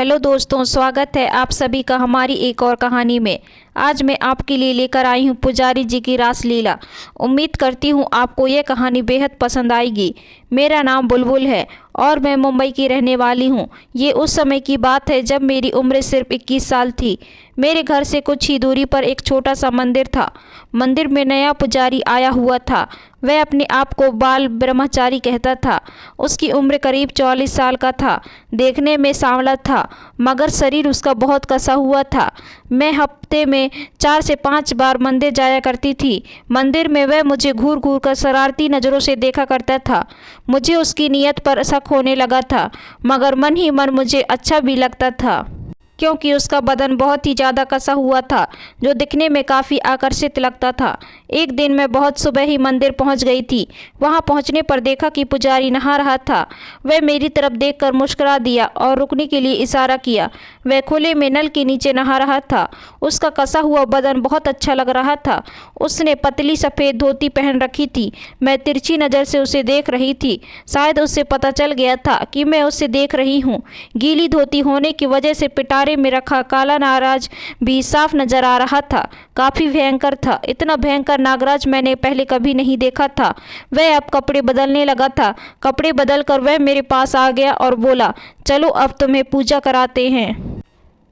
Hello दोस्तों, स्वागत है आप सभी का हमारी एक और कहानी में। आज मैं आपके लिए लेकर आई हूँ पुजारी जी की रासलीला। उम्मीद करती हूँ आपको ये कहानी बेहद पसंद आएगी। मेरा नाम बुलबुल है और मैं मुंबई की रहने वाली हूँ। ये उस समय की बात है जब मेरी उम्र सिर्फ 21 साल थी। मेरे घर से कुछ ही दूरी पर एक छोटा सा मंदिर था। मंदिर में नया पुजारी आया हुआ था। वह अपने आप को बाल ब्रह्मचारी कहता था। उसकी उम्र करीब 44 साल का था। देखने में सांवला था मगर शरीर उसका बहुत कसा हुआ था। मैं हफ्ते में 4 से 5 बार मंदिर जाया करती थी। मंदिर में वह मुझे घूर घूर कर शरारती नज़रों से देखा करता था। मुझे उसकी नीयत पर शक होने लगा था मगर मन ही मन मुझे अच्छा भी लगता था क्योंकि उसका बदन बहुत ही ज़्यादा कसा हुआ था जो दिखने में काफ़ी आकर्षित लगता था। एक दिन मैं बहुत सुबह ही मंदिर पहुंच गई थी। वहां पहुंचने पर देखा कि पुजारी नहा रहा था। वह मेरी तरफ देखकर मुस्कुरा दिया और रुकने के लिए इशारा किया। वह खुले में नल के नीचे नहा रहा था। उसका कसा हुआ बदन बहुत अच्छा लग रहा था। उसने पतली सफ़ेद धोती पहन रखी थी। मैं तिरछी नज़र से उसे देख रही थी। शायद उसे पता चल गया था कि मैं उसे देख रही हूँ। गीली धोती होने की वजह से पिटारे में रखा काला नागराज भी साफ नजर आ रहा था। काफी भयंकर था। इतना भयंकर नागराज मैंने पहले कभी नहीं देखा था। वह अब कपड़े बदलने लगा था। कपड़े बदलकर वह मेरे पास आ गया और बोला, चलो अब तुम्हें पूजा कराते हैं।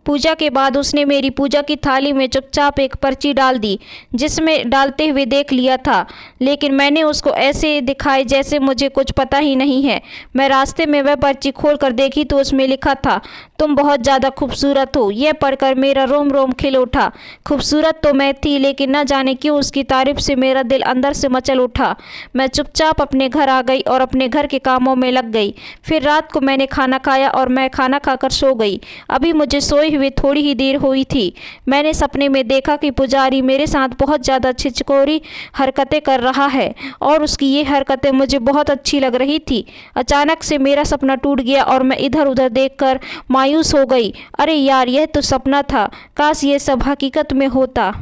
पूजा के बाद उसने मेरी पूजा की थाली में चुपचाप एक पर्ची डाल दी जिसमें डालते हुए देख लिया था, लेकिन मैंने उसको ऐसे दिखाई जैसे मुझे कुछ पता ही नहीं है। मैं रास्ते में वह पर्ची खोल कर देखी तो उसमें लिखा था, तुम बहुत ज़्यादा खूबसूरत हो। यह पढ़कर मेरा रोम रोम खिल उठा। खूबसूरत तो मैं थी लेकिन न जाने क्यों उसकी तारीफ से मेरा दिल अंदर से मचल उठा। मैं चुपचाप अपने घर आ गई और अपने घर के कामों में लग गई। फिर रात को मैंने खाना खाया और मैं खाना खाकर सो गई। अभी मुझे सोए हुए थोड़ी ही देर हुई थी। मैंने सपने में देखा कि पुजारी मेरे साथ बहुत ज़्यादा छिछकोरी हरकतें कर रहा है और उसकी ये हरकतें मुझे बहुत अच्छी लग रही थी। अचानक से मेरा सपना टूट गया और मैं इधर उधर देखकर मायूस हो गई। अरे यार, यह तो सपना था। काश ये सब हकीकत में होता।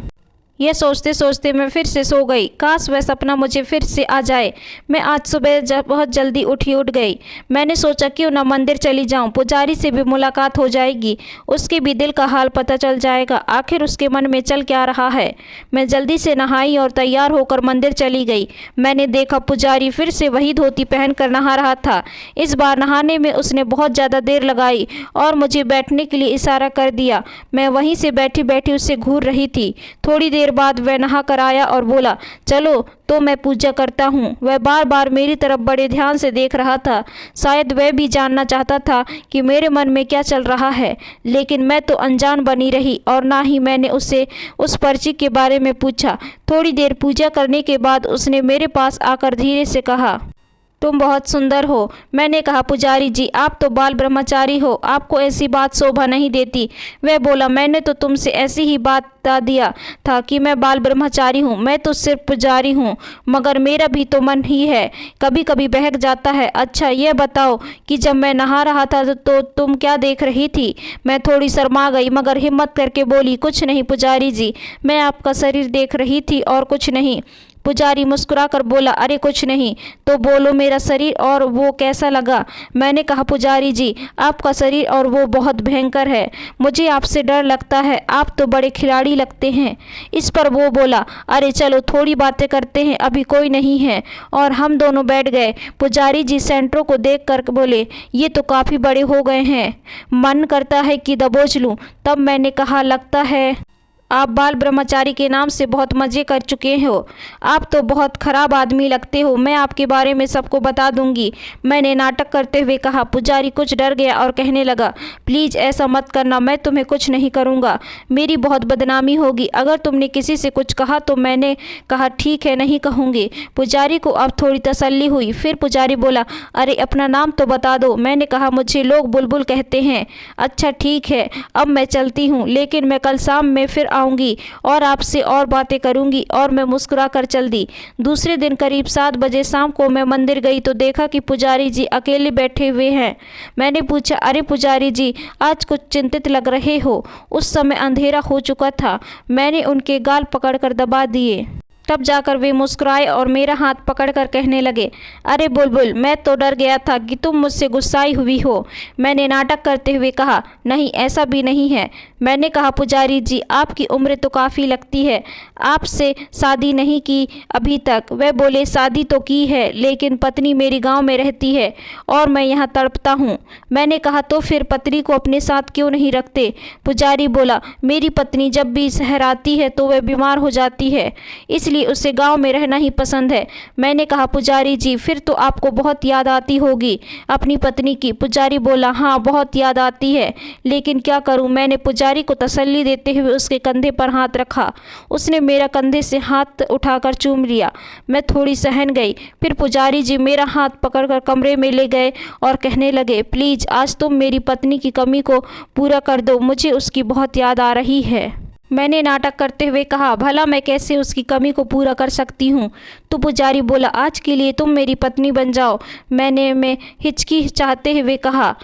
यह सोचते सोचते मैं फिर से सो गई। काश वह सपना मुझे फिर से आ जाए। मैं आज सुबह बहुत जल्दी उठ गई। मैंने सोचा क्यों ना मंदिर चली जाऊं। पुजारी से भी मुलाकात हो जाएगी। उसके भी दिल का हाल पता चल जाएगा। आखिर उसके मन में चल क्या रहा है। मैं जल्दी से नहाई और तैयार होकर मंदिर चली गई। मैंने देखा पुजारी फिर से वही धोती पहनकर नहा रहा था। इस बार नहाने में उसने बहुत ज़्यादा देर लगाई और मुझे बैठने के लिए इशारा कर दिया। मैं वहीं से बैठी बैठी उससे घूर रही थी। थोड़ी देर बाद वह नहा कर आया और बोला, चलो तो मैं पूजा करता हूँ। वह बार बार मेरी तरफ बड़े ध्यान से देख रहा था। शायद वह भी जानना चाहता था कि मेरे मन में क्या चल रहा है, लेकिन मैं तो अनजान बनी रही और ना ही मैंने उससे उस पर्ची के बारे में पूछा। थोड़ी देर पूजा करने के बाद उसने मेरे पास आकर धीरे से कहा, तुम बहुत सुंदर हो। मैंने कहा, पुजारी जी आप तो बाल ब्रह्मचारी हो, आपको ऐसी बात शोभा नहीं देती। वह बोला, मैंने तो तुमसे ऐसी ही बात बता दिया था कि मैं बाल ब्रह्मचारी हूँ। मैं तो सिर्फ पुजारी हूँ मगर मेरा भी तो मन ही है, कभी कभी बहक जाता है। अच्छा ये बताओ कि जब मैं नहा रहा था तो तुम क्या देख रही थी। मैं थोड़ी शर्मा गई मगर हिम्मत करके बोली, कुछ नहीं पुजारी जी, मैं आपका शरीर देख रही थी और कुछ नहीं। पुजारी मुस्कुराकर बोला, अरे कुछ नहीं तो बोलो मेरा शरीर और वो कैसा लगा। मैंने कहा, पुजारी जी आपका शरीर और वो बहुत भयंकर है। मुझे आपसे डर लगता है। आप तो बड़े खिलाड़ी लगते हैं। इस पर वो बोला, अरे चलो थोड़ी बातें करते हैं, अभी कोई नहीं है। और हम दोनों बैठ गए। पुजारी जी सेंटरों को देख कर बोले, ये तो काफ़ी बड़े हो गए हैं, मन करता है कि दबोच लूँ। तब मैंने कहा, लगता है आप बाल ब्रह्मचारी के नाम से बहुत मज़े कर चुके हो। आप तो बहुत ख़राब आदमी लगते हो। मैं आपके बारे में सबको बता दूंगी। मैंने नाटक करते हुए कहा। पुजारी कुछ डर गया और कहने लगा, प्लीज़ ऐसा मत करना, मैं तुम्हें कुछ नहीं करूंगा। मेरी बहुत बदनामी होगी। अगर तुमने किसी से कुछ कहा तो। मैंने कहा, ठीक है नहीं कहूँगी। पुजारी को अब थोड़ी तसल्ली हुई। फिर पुजारी बोला, अरे अपना नाम तो बता दो। मैंने कहा, मुझे लोग बुलबुल कहते हैं। अच्छा ठीक है, अब मैं चलती हूँ, लेकिन मैं कल शाम में फिर आऊंगी और आपसे और बातें करूंगी। और मैं मुस्कुराकर चल दी। दूसरे दिन करीब 7 बजे शाम को मैं मंदिर गई तो देखा कि पुजारी जी अकेले बैठे हुए हैं। मैंने पूछा, अरे पुजारी जी आज कुछ चिंतित लग रहे हो। उस समय अंधेरा हो चुका था। मैंने उनके गाल पकड़कर दबा दिए। तब जाकर वे मुस्कुराए और मेरा हाथ पकड़कर कहने लगे, अरे बुलबुल, मैं तो डर गया था कि तुम मुझसे गुस्साई हुई हो। मैंने नाटक करते हुए कहा, नहीं ऐसा भी नहीं है। मैंने कहा, पुजारी जी आपकी उम्र तो काफ़ी लगती है, आपसे शादी नहीं की अभी तक। वे बोले, शादी तो की है लेकिन पत्नी मेरी गांव में रहती है और मैं यहाँ तड़पता हूँ। मैंने कहा, तो फिर पत्नी को अपने साथ क्यों नहीं रखते? पुजारी बोला, मेरी पत्नी जब भी शहर आती है तो वह बीमार हो जाती है, इसलिए उसे गांव में रहना ही पसंद है। मैंने कहा, पुजारी जी फिर तो आपको बहुत याद आती होगी अपनी पत्नी की। पुजारी बोला, हाँ बहुत याद आती है, लेकिन क्या करूं। मैंने पुजारी को तसल्ली देते हुए उसके कंधे पर हाथ रखा। उसने मेरा कंधे से हाथ उठाकर चूम लिया। मैं थोड़ी सहन गई। फिर पुजारी जी मेरा हाथ पकड़कर कमरे में ले गए और कहने लगे, प्लीज़ आज तुम मेरी पत्नी की कमी को पूरा कर दो, मुझे उसकी बहुत याद आ रही है। मैंने नाटक करते हुए कहा, भला मैं कैसे उसकी कमी को पूरा कर सकती हूँ? तो पुजारी बोला, आज के लिए तुम मेरी पत्नी बन जाओ। मैं हिचकिचाते हुए कहा,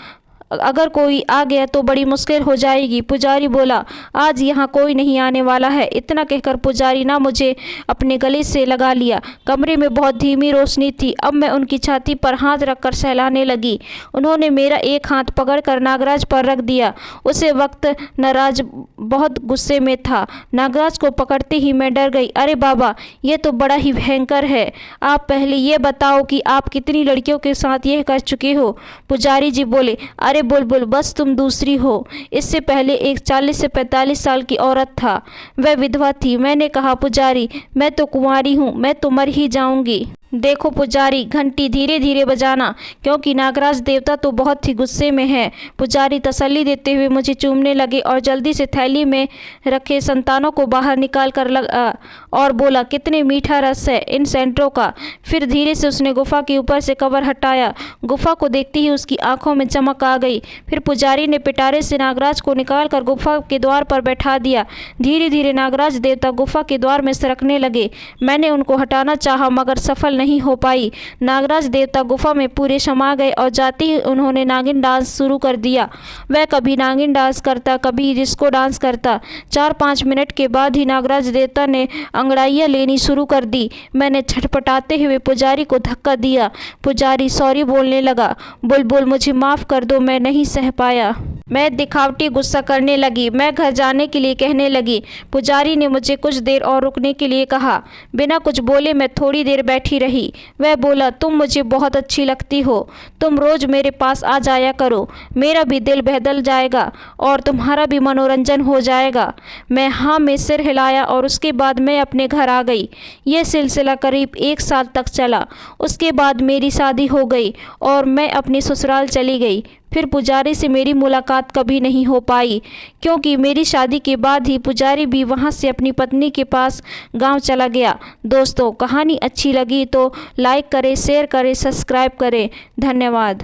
अगर कोई आ गया तो बड़ी मुश्किल हो जाएगी। पुजारी बोला, आज यहाँ कोई नहीं आने वाला है। इतना कहकर पुजारी ने मुझे अपने गले से लगा लिया। कमरे में बहुत धीमी रोशनी थी। अब मैं उनकी छाती पर हाथ रखकर सहलाने लगी। उन्होंने मेरा एक हाथ पकड़कर नागराज पर रख दिया। उसे वक्त नागराज बहुत गुस्से में था। नागराज को पकड़ते ही मैं डर गई। अरे बाबा, ये तो बड़ा ही भयंकर है। आप पहले ये बताओ कि आप कितनी लड़कियों के साथ यह कर चुके हो? पुजारी जी बोले, अरे बुलबुल, बस तुम दूसरी हो। इससे पहले एक 40 से 45 साल की औरत था, वह विधवा थी। मैंने कहा, पुजारी मैं तो कुंवारी हूँ, मैं तो मर ही जाऊंगी। देखो पुजारी, घंटी धीरे धीरे बजाना, क्योंकि नागराज देवता तो बहुत ही गुस्से में है। पुजारी तसल्ली देते हुए मुझे चूमने लगे और जल्दी से थैली में रखे संतानों को बाहर निकाल कर लगा और बोला, कितने मीठा रस है इन सेंटरों का। फिर धीरे से उसने गुफा के ऊपर से कवर हटाया। गुफा को देखते ही उसकी आंखों में चमक आ गई। फिर पुजारी ने पिटारे से नागराज को निकाल कर गुफा के द्वार पर बैठा दिया। धीरे धीरे नागराज देवता गुफा के द्वार में सरकने लगे। मैंने उनको हटाना चाहा मगर सफल नहीं हो पाई। नागराज देवता गुफा में पूरे समा गए और जाते ही उन्होंने नागिन डांस शुरू कर दिया। वह कभी नागिन डांस करता, कभी डिस्को डांस करता। 4-5 मिनट के बाद ही नागराज देवता ने अंगड़ाइयाँ लेनी शुरू कर दी। मैंने छटपटाते हुए पुजारी को धक्का दिया। पुजारी सॉरी बोलने लगा। बुलबुल, मुझे माफ़ कर दो, मैं नहीं सह पाया। मैं दिखावटी गुस्सा करने लगी। मैं घर जाने के लिए कहने लगी। पुजारी ने मुझे कुछ देर और रुकने के लिए कहा। बिना कुछ बोले मैं थोड़ी देर बैठी रही। वह बोला, तुम मुझे बहुत अच्छी लगती हो, तुम रोज़ मेरे पास आ जाया करो, मेरा भी दिल बहल जाएगा और तुम्हारा भी मनोरंजन हो जाएगा। मैं हाँ में सिर हिलाया और उसके बाद मैं अपने घर आ गई। यह सिलसिला करीब 1 साल तक चला। उसके बाद मेरी शादी हो गई और मैं अपनी ससुराल चली गई। फिर पुजारी से मेरी मुलाकात कभी नहीं हो पाई, क्योंकि मेरी शादी के बाद ही पुजारी भी वहां से अपनी पत्नी के पास गांव चला गया। दोस्तों, कहानी अच्छी लगी तो लाइक करें, शेयर करें, सब्सक्राइब करें। धन्यवाद।